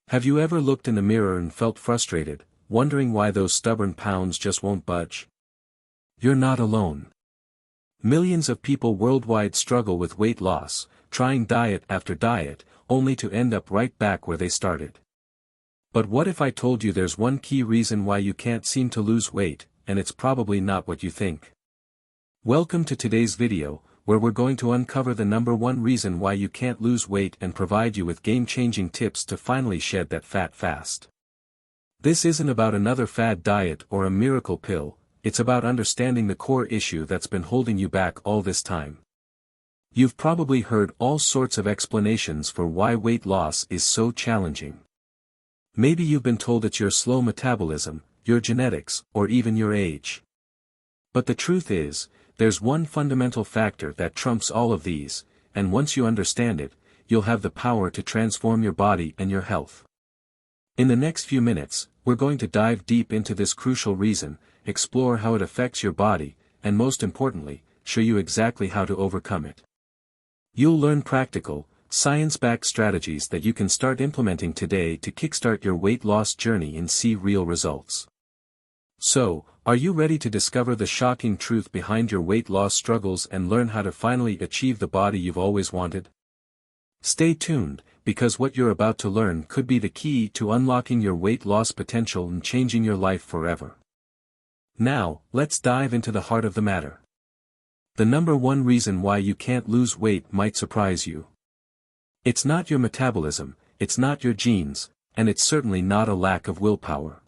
Have you ever looked in the mirror and felt frustrated, wondering why those stubborn pounds just won't budge? You're not alone. Millions of people worldwide struggle with weight loss, trying diet after diet, only to end up right back where they started. But what if I told you there's one key reason why you can't seem to lose weight, and it's probably not what you think? Welcome to today's video, where we're going to uncover the number one reason why you can't lose weight and provide you with game-changing tips to finally shed that fat fast. This isn't about another fad diet or a miracle pill, it's about understanding the core issue that's been holding you back all this time. You've probably heard all sorts of explanations for why weight loss is so challenging. Maybe you've been told it's your slow metabolism, your genetics, or even your age. But the truth is, there's one fundamental factor that trumps all of these, and once you understand it, you'll have the power to transform your body and your health. In the next few minutes, we're going to dive deep into this crucial reason, explore how it affects your body, and most importantly, show you exactly how to overcome it. You'll learn practical, science-backed strategies that you can start implementing today to kickstart your weight loss journey and see real results. So, are you ready to discover the shocking truth behind your weight loss struggles and learn how to finally achieve the body you've always wanted? Stay tuned, because what you're about to learn could be the key to unlocking your weight loss potential and changing your life forever. Now, let's dive into the heart of the matter. The number one reason why you can't lose weight might surprise you. It's not your metabolism, it's not your genes, and it's certainly not a lack of willpower.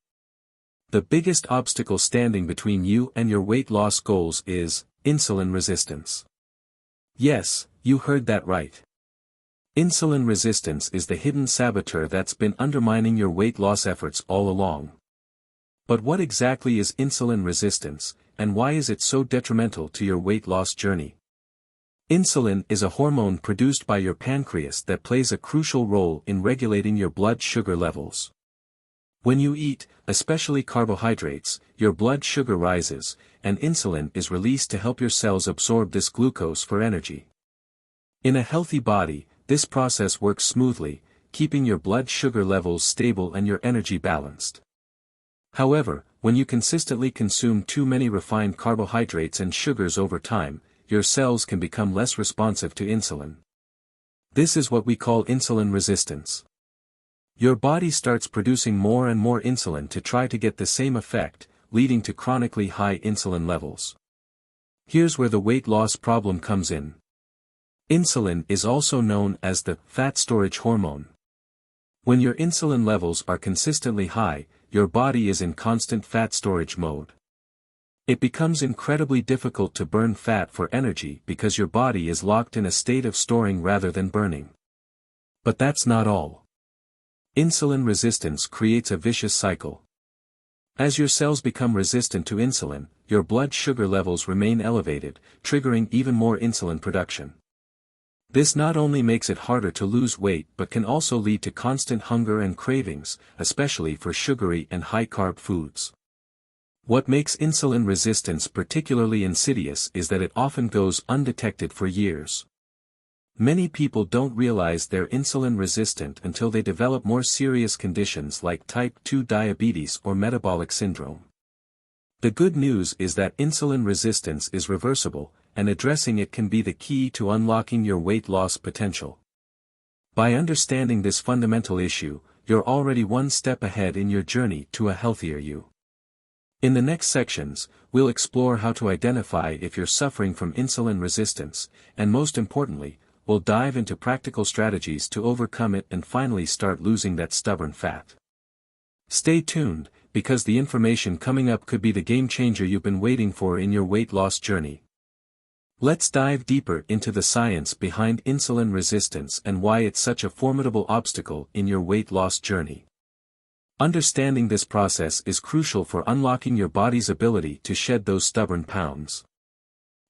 The biggest obstacle standing between you and your weight loss goals is insulin resistance. Yes, you heard that right. Insulin resistance is the hidden saboteur that's been undermining your weight loss efforts all along. But what exactly is insulin resistance, and why is it so detrimental to your weight loss journey? Insulin is a hormone produced by your pancreas that plays a crucial role in regulating your blood sugar levels. When you eat, especially carbohydrates, your blood sugar rises, and insulin is released to help your cells absorb this glucose for energy. In a healthy body, this process works smoothly, keeping your blood sugar levels stable and your energy balanced. However, when you consistently consume too many refined carbohydrates and sugars over time, your cells can become less responsive to insulin. This is what we call insulin resistance. Your body starts producing more and more insulin to try to get the same effect, leading to chronically high insulin levels. Here's where the weight loss problem comes in. Insulin is also known as the fat storage hormone. When your insulin levels are consistently high, your body is in constant fat storage mode. It becomes incredibly difficult to burn fat for energy because your body is locked in a state of storing rather than burning. But that's not all. Insulin resistance creates a vicious cycle. As your cells become resistant to insulin, your blood sugar levels remain elevated, triggering even more insulin production. This not only makes it harder to lose weight but can also lead to constant hunger and cravings, especially for sugary and high-carb foods. What makes insulin resistance particularly insidious is that it often goes undetected for years. Many people don't realize they're insulin resistant until they develop more serious conditions like type 2 diabetes or metabolic syndrome. The good news is that insulin resistance is reversible, and addressing it can be the key to unlocking your weight loss potential. By understanding this fundamental issue, you're already one step ahead in your journey to a healthier you. In the next sections, we'll explore how to identify if you're suffering from insulin resistance, and most importantly, we'll dive into practical strategies to overcome it and finally start losing that stubborn fat. Stay tuned, because the information coming up could be the game changer you've been waiting for in your weight loss journey. Let's dive deeper into the science behind insulin resistance and why it's such a formidable obstacle in your weight loss journey. Understanding this process is crucial for unlocking your body's ability to shed those stubborn pounds.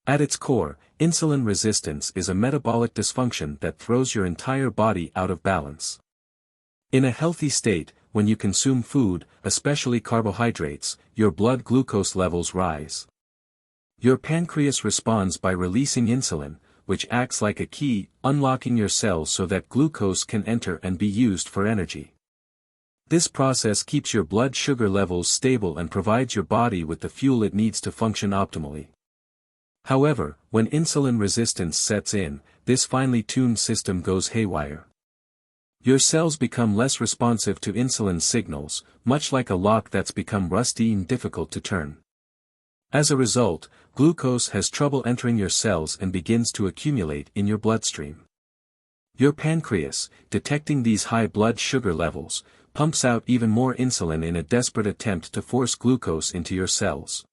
At its core, insulin resistance is a metabolic dysfunction that throws your entire body out of balance. In a healthy state, when you consume food, especially carbohydrates, your blood glucose levels rise. Your pancreas responds by releasing insulin, which acts like a key, unlocking your cells so that glucose can enter and be used for energy. This process keeps your blood sugar levels stable and provides your body with the fuel it needs to function optimally. However, when insulin resistance sets in, this finely tuned system goes haywire. Your cells become less responsive to insulin signals, much like a lock that's become rusty and difficult to turn. As a result, glucose has trouble entering your cells and begins to accumulate in your bloodstream. Your pancreas, detecting these high blood sugar levels, pumps out even more insulin in a desperate attempt to force glucose into your cells.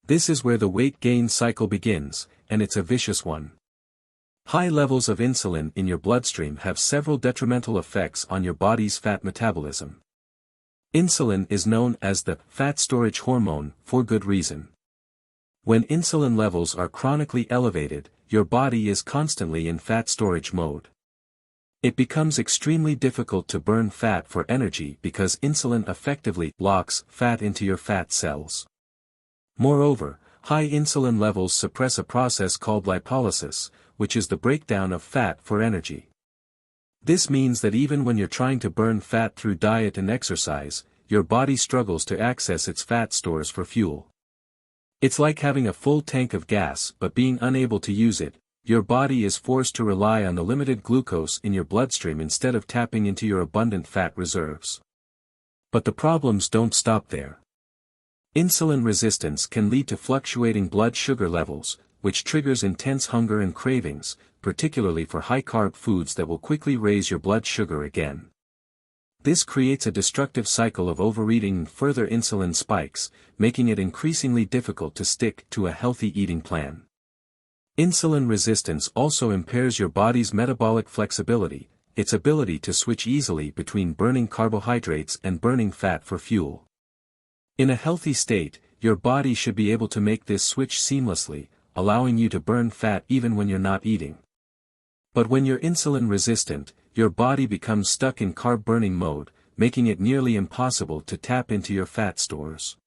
This is where the weight gain cycle begins, and it's a vicious one. High levels of insulin in your bloodstream have several detrimental effects on your body's fat metabolism. Insulin is known as the fat storage hormone for good reason. When insulin levels are chronically elevated, your body is constantly in fat storage mode. It becomes extremely difficult to burn fat for energy because insulin effectively locks fat into your fat cells. Moreover, high insulin levels suppress a process called lipolysis, which is the breakdown of fat for energy. This means that even when you're trying to burn fat through diet and exercise, your body struggles to access its fat stores for fuel. It's like having a full tank of gas but being unable to use it. Your body is forced to rely on the limited glucose in your bloodstream instead of tapping into your abundant fat reserves. But the problems don't stop there. Insulin resistance can lead to fluctuating blood sugar levels, which triggers intense hunger and cravings, particularly for high-carb foods that will quickly raise your blood sugar again. This creates a destructive cycle of overeating and further insulin spikes, making it increasingly difficult to stick to a healthy eating plan. Insulin resistance also impairs your body's metabolic flexibility, its ability to switch easily between burning carbohydrates and burning fat for fuel. In a healthy state, your body should be able to make this switch seamlessly, allowing you to burn fat even when you're not eating. But when you're insulin resistant, your body becomes stuck in carb burning mode, making it nearly impossible to tap into your fat stores.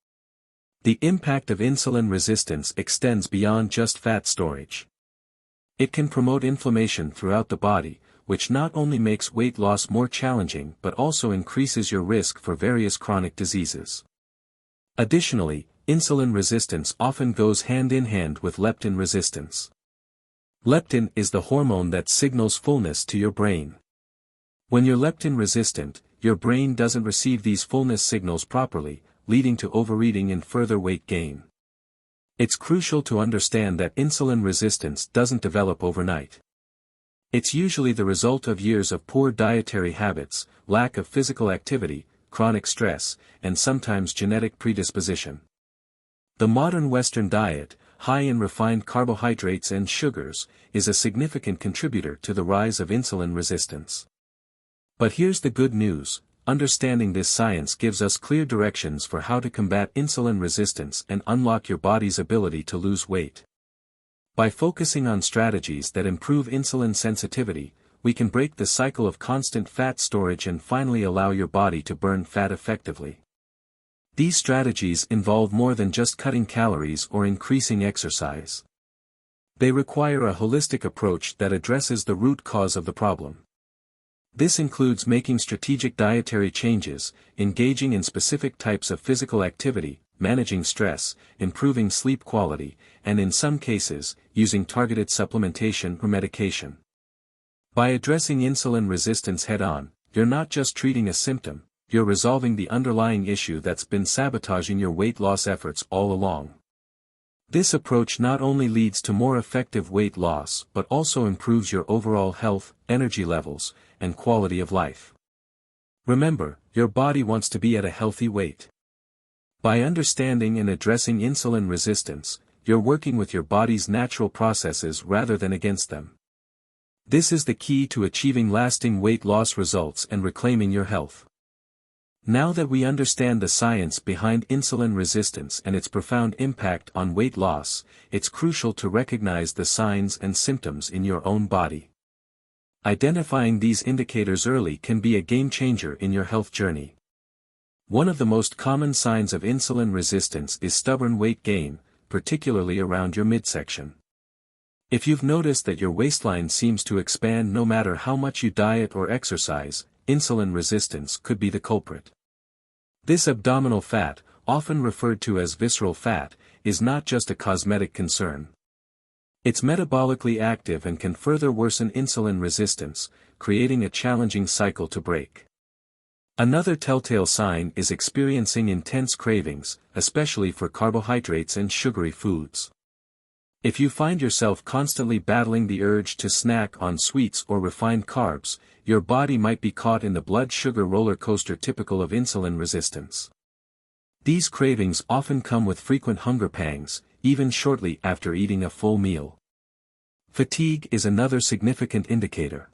The impact of insulin resistance extends beyond just fat storage. It can promote inflammation throughout the body, which not only makes weight loss more challenging but also increases your risk for various chronic diseases. Additionally, insulin resistance often goes hand in hand with leptin resistance. Leptin is the hormone that signals fullness to your brain. When you're leptin resistant, your brain doesn't receive these fullness signals properly, leading to overeating and further weight gain. It's crucial to understand that insulin resistance doesn't develop overnight. It's usually the result of years of poor dietary habits, lack of physical activity, chronic stress, and sometimes genetic predisposition. The modern Western diet, high in refined carbohydrates and sugars, is a significant contributor to the rise of insulin resistance. But here's the good news: understanding this science gives us clear directions for how to combat insulin resistance and unlock your body's ability to lose weight. By focusing on strategies that improve insulin sensitivity, we can break the cycle of constant fat storage and finally allow your body to burn fat effectively. These strategies involve more than just cutting calories or increasing exercise. They require a holistic approach that addresses the root cause of the problem. This includes making strategic dietary changes, engaging in specific types of physical activity, managing stress, improving sleep quality, and in some cases, using targeted supplementation or medication. By addressing insulin resistance head-on, you're not just treating a symptom, you're resolving the underlying issue that's been sabotaging your weight loss efforts all along. This approach not only leads to more effective weight loss but also improves your overall health, energy levels, and quality of life. Remember, your body wants to be at a healthy weight. By understanding and addressing insulin resistance, you're working with your body's natural processes rather than against them. This is the key to achieving lasting weight loss results and reclaiming your health. Now that we understand the science behind insulin resistance and its profound impact on weight loss, it's crucial to recognize the signs and symptoms in your own body. Identifying these indicators early can be a game changer in your health journey. One of the most common signs of insulin resistance is stubborn weight gain, particularly around your midsection. If you've noticed that your waistline seems to expand no matter how much you diet or exercise, insulin resistance could be the culprit. This abdominal fat, often referred to as visceral fat, is not just a cosmetic concern. It's metabolically active and can further worsen insulin resistance, creating a challenging cycle to break. Another telltale sign is experiencing intense cravings, especially for carbohydrates and sugary foods. If you find yourself constantly battling the urge to snack on sweets or refined carbs, your body might be caught in the blood sugar roller coaster typical of insulin resistance. These cravings often come with frequent hunger pangs, even shortly after eating a full meal. Fatigue is another significant indicator.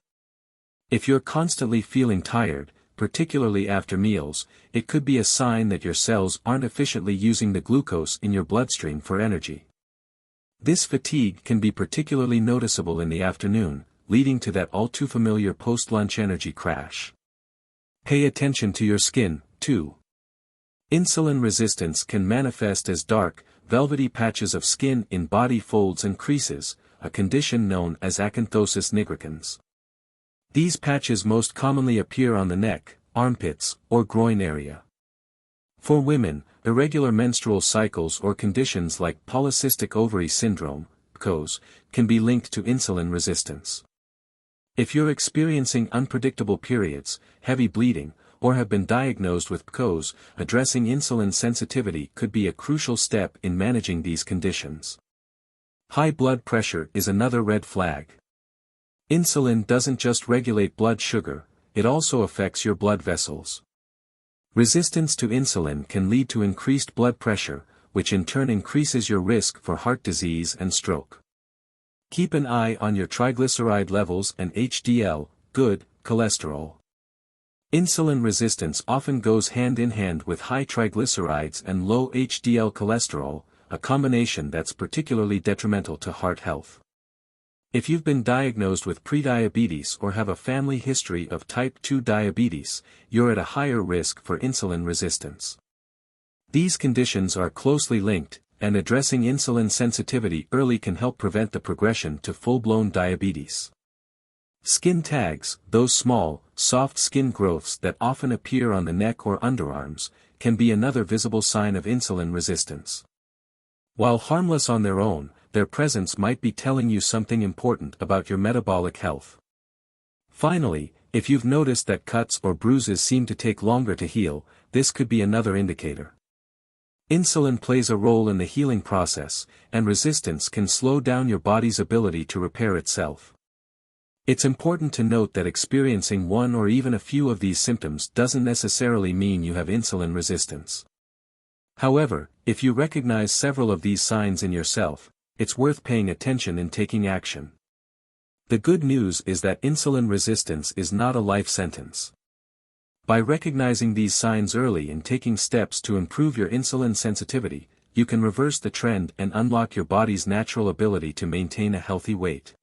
If you're constantly feeling tired, particularly after meals, it could be a sign that your cells aren't efficiently using the glucose in your bloodstream for energy. This fatigue can be particularly noticeable in the afternoon, leading to that all-too-familiar post-lunch energy crash. Pay attention to your skin, too. Insulin resistance can manifest as dark, velvety patches of skin in body folds and creases, a condition known as acanthosis nigricans. These patches most commonly appear on the neck, armpits, or groin area. For women, irregular menstrual cycles or conditions like polycystic ovary syndrome, PCOS, can be linked to insulin resistance. If you're experiencing unpredictable periods, heavy bleeding, or have been diagnosed with PCOS, addressing insulin sensitivity could be a crucial step in managing these conditions. High blood pressure is another red flag. Insulin doesn't just regulate blood sugar, it also affects your blood vessels. Resistance to insulin can lead to increased blood pressure, which in turn increases your risk for heart disease and stroke. Keep an eye on your triglyceride levels and HDL, good cholesterol. Insulin resistance often goes hand in hand with high triglycerides and low HDL cholesterol, a combination that's particularly detrimental to heart health. If you've been diagnosed with prediabetes or have a family history of type 2 diabetes, you're at a higher risk for insulin resistance. These conditions are closely linked, and addressing insulin sensitivity early can help prevent the progression to full-blown diabetes. Skin tags, those small, soft skin growths that often appear on the neck or underarms, can be another visible sign of insulin resistance. While harmless on their own, their presence might be telling you something important about your metabolic health. Finally, if you've noticed that cuts or bruises seem to take longer to heal, this could be another indicator. Insulin plays a role in the healing process, and resistance can slow down your body's ability to repair itself. It's important to note that experiencing one or even a few of these symptoms doesn't necessarily mean you have insulin resistance. However, if you recognize several of these signs in yourself, it's worth paying attention and taking action. The good news is that insulin resistance is not a life sentence. By recognizing these signs early and taking steps to improve your insulin sensitivity, you can reverse the trend and unlock your body's natural ability to maintain a healthy weight.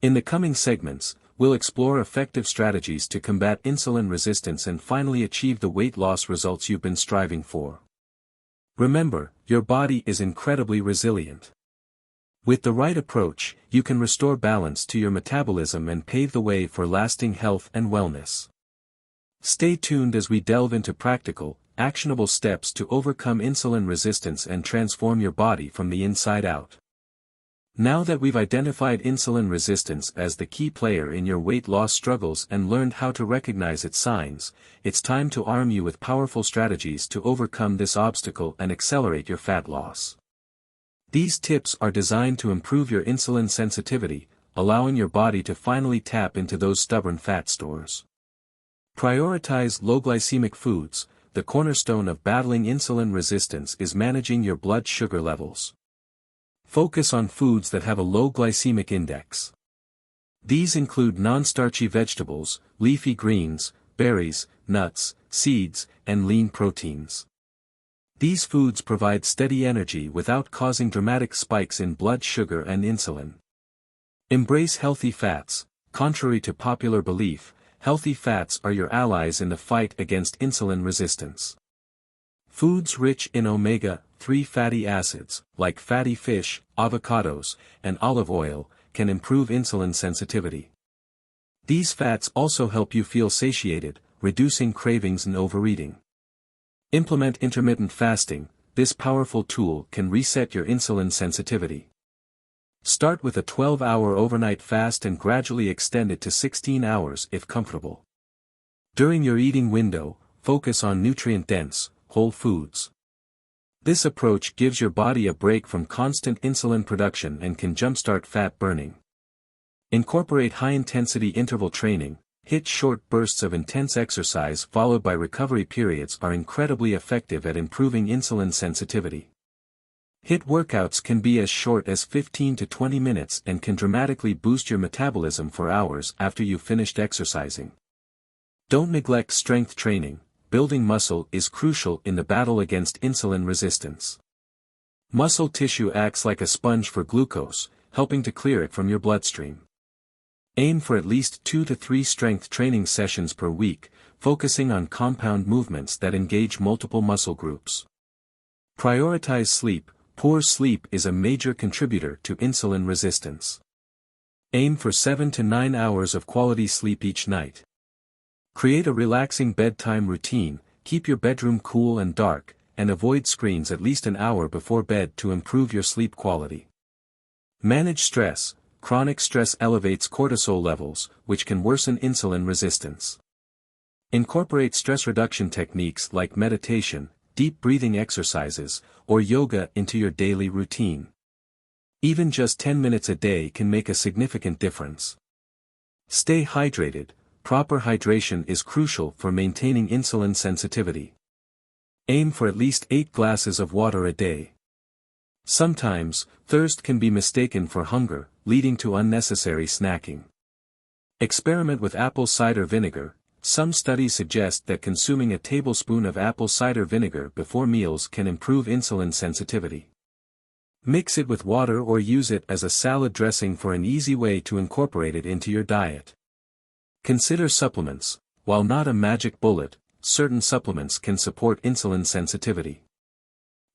In the coming segments, we'll explore effective strategies to combat insulin resistance and finally achieve the weight loss results you've been striving for. Remember, your body is incredibly resilient. With the right approach, you can restore balance to your metabolism and pave the way for lasting health and wellness. Stay tuned as we delve into practical, actionable steps to overcome insulin resistance and transform your body from the inside out. Now that we've identified insulin resistance as the key player in your weight loss struggles and learned how to recognize its signs, it's time to arm you with powerful strategies to overcome this obstacle and accelerate your fat loss. These tips are designed to improve your insulin sensitivity, allowing your body to finally tap into those stubborn fat stores. Prioritize low glycemic foods. The cornerstone of battling insulin resistance is managing your blood sugar levels. Focus on foods that have a low glycemic index. These include non-starchy vegetables, leafy greens, berries, nuts, seeds, and lean proteins. These foods provide steady energy without causing dramatic spikes in blood sugar and insulin. Embrace healthy fats. Contrary to popular belief, healthy fats are your allies in the fight against insulin resistance. Foods rich in omega-3 fatty acids, like fatty fish, avocados, and olive oil, can improve insulin sensitivity. These fats also help you feel satiated, reducing cravings and overeating. Implement intermittent fasting. This powerful tool can reset your insulin sensitivity. Start with a 12-hour overnight fast and gradually extend it to 16 hours if comfortable. During your eating window, focus on nutrient-dense, whole foods. This approach gives your body a break from constant insulin production and can jumpstart fat burning. Incorporate high-intensity interval training. HIIT short bursts of intense exercise followed by recovery periods are incredibly effective at improving insulin sensitivity. HIIT workouts can be as short as 15 to 20 minutes and can dramatically boost your metabolism for hours after you've finished exercising. Don't neglect strength training. Building muscle is crucial in the battle against insulin resistance. Muscle tissue acts like a sponge for glucose, helping to clear it from your bloodstream. Aim for at least 2 to 3 strength training sessions per week, focusing on compound movements that engage multiple muscle groups. Prioritize sleep. Poor sleep is a major contributor to insulin resistance. Aim for 7 to 9 hours of quality sleep each night. Create a relaxing bedtime routine, keep your bedroom cool and dark, and avoid screens at least an hour before bed to improve your sleep quality. Manage stress. Chronic stress elevates cortisol levels, which can worsen insulin resistance. Incorporate stress reduction techniques like meditation, deep breathing exercises, or yoga into your daily routine. Even just 10 minutes a day can make a significant difference. Stay hydrated. Proper hydration is crucial for maintaining insulin sensitivity. Aim for at least 8 glasses of water a day. Sometimes, thirst can be mistaken for hunger, leading to unnecessary snacking. Experiment with apple cider vinegar. Some studies suggest that consuming a tablespoon of apple cider vinegar before meals can improve insulin sensitivity. Mix it with water or use it as a salad dressing for an easy way to incorporate it into your diet. Consider supplements. While not a magic bullet, certain supplements can support insulin sensitivity.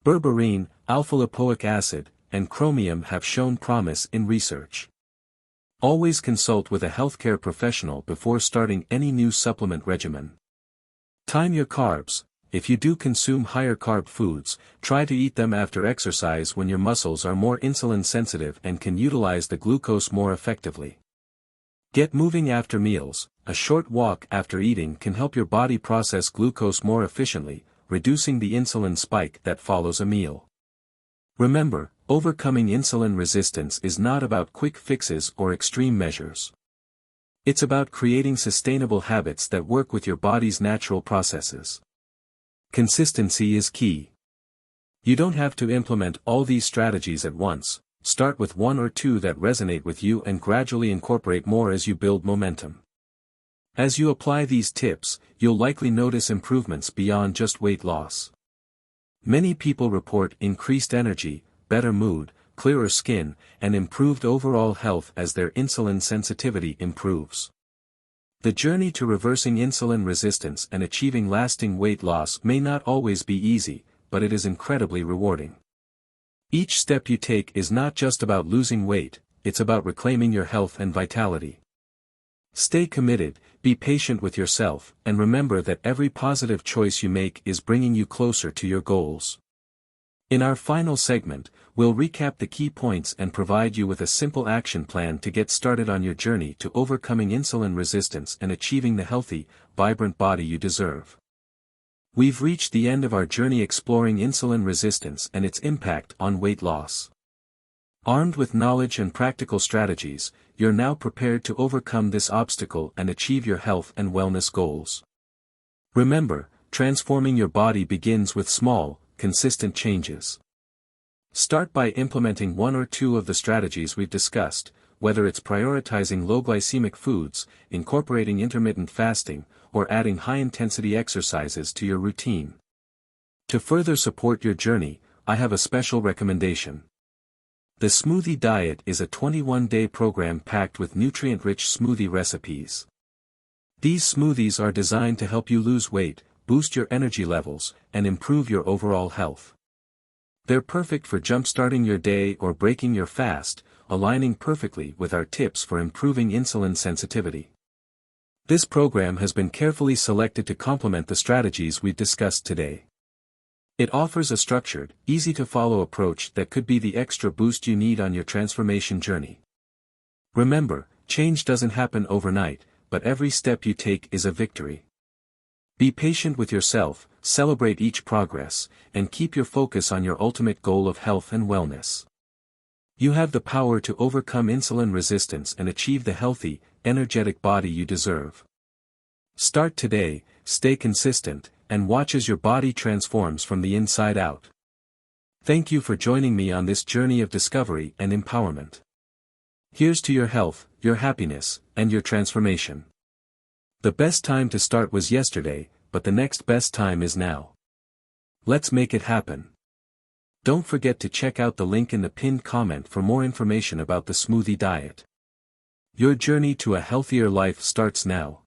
Berberine, alpha-lipoic acid, and chromium have shown promise in research. Always consult with a healthcare professional before starting any new supplement regimen. Time your carbs. If you do consume higher carb foods, try to eat them after exercise when your muscles are more insulin sensitive and can utilize the glucose more effectively. Get moving after meals. A short walk after eating can help your body process glucose more efficiently, reducing the insulin spike that follows a meal. Remember, overcoming insulin resistance is not about quick fixes or extreme measures. It's about creating sustainable habits that work with your body's natural processes. Consistency is key. You don't have to implement all these strategies at once. Start with 1 or 2 that resonate with you and gradually incorporate more as you build momentum. As you apply these tips, you'll likely notice improvements beyond just weight loss. Many people report increased energy, better mood, clearer skin, and improved overall health as their insulin sensitivity improves. The journey to reversing insulin resistance and achieving lasting weight loss may not always be easy, but it is incredibly rewarding. Each step you take is not just about losing weight, it's about reclaiming your health and vitality. Stay committed, be patient with yourself, and remember that every positive choice you make is bringing you closer to your goals. In our final segment, we'll recap the key points and provide you with a simple action plan to get started on your journey to overcoming insulin resistance and achieving the healthy, vibrant body you deserve. We've reached the end of our journey exploring insulin resistance and its impact on weight loss. Armed with knowledge and practical strategies, you're now prepared to overcome this obstacle and achieve your health and wellness goals. Remember, transforming your body begins with small, consistent changes. Start by implementing 1 or 2 of the strategies we've discussed, whether it's prioritizing low glycemic foods, incorporating intermittent fasting, or adding high-intensity exercises to your routine. To further support your journey, I have a special recommendation. The Smoothie Diet is a 21-day program packed with nutrient-rich smoothie recipes. These smoothies are designed to help you lose weight, boost your energy levels, and improve your overall health. They're perfect for jump-starting your day or breaking your fast, aligning perfectly with our tips for improving insulin sensitivity. This program has been carefully selected to complement the strategies we've discussed today. It offers a structured, easy-to-follow approach that could be the extra boost you need on your transformation journey. Remember, change doesn't happen overnight, but every step you take is a victory. Be patient with yourself, celebrate each progress, and keep your focus on your ultimate goal of health and wellness. You have the power to overcome insulin resistance and achieve the healthy, energetic body you deserve. Start today, stay consistent, and watch as your body transforms from the inside out. Thank you for joining me on this journey of discovery and empowerment. Here's to your health, your happiness, and your transformation. The best time to start was yesterday, but the next best time is now. Let's make it happen. Don't forget to check out the link in the pinned comment for more information about the Smoothie Diet. Your journey to a healthier life starts now.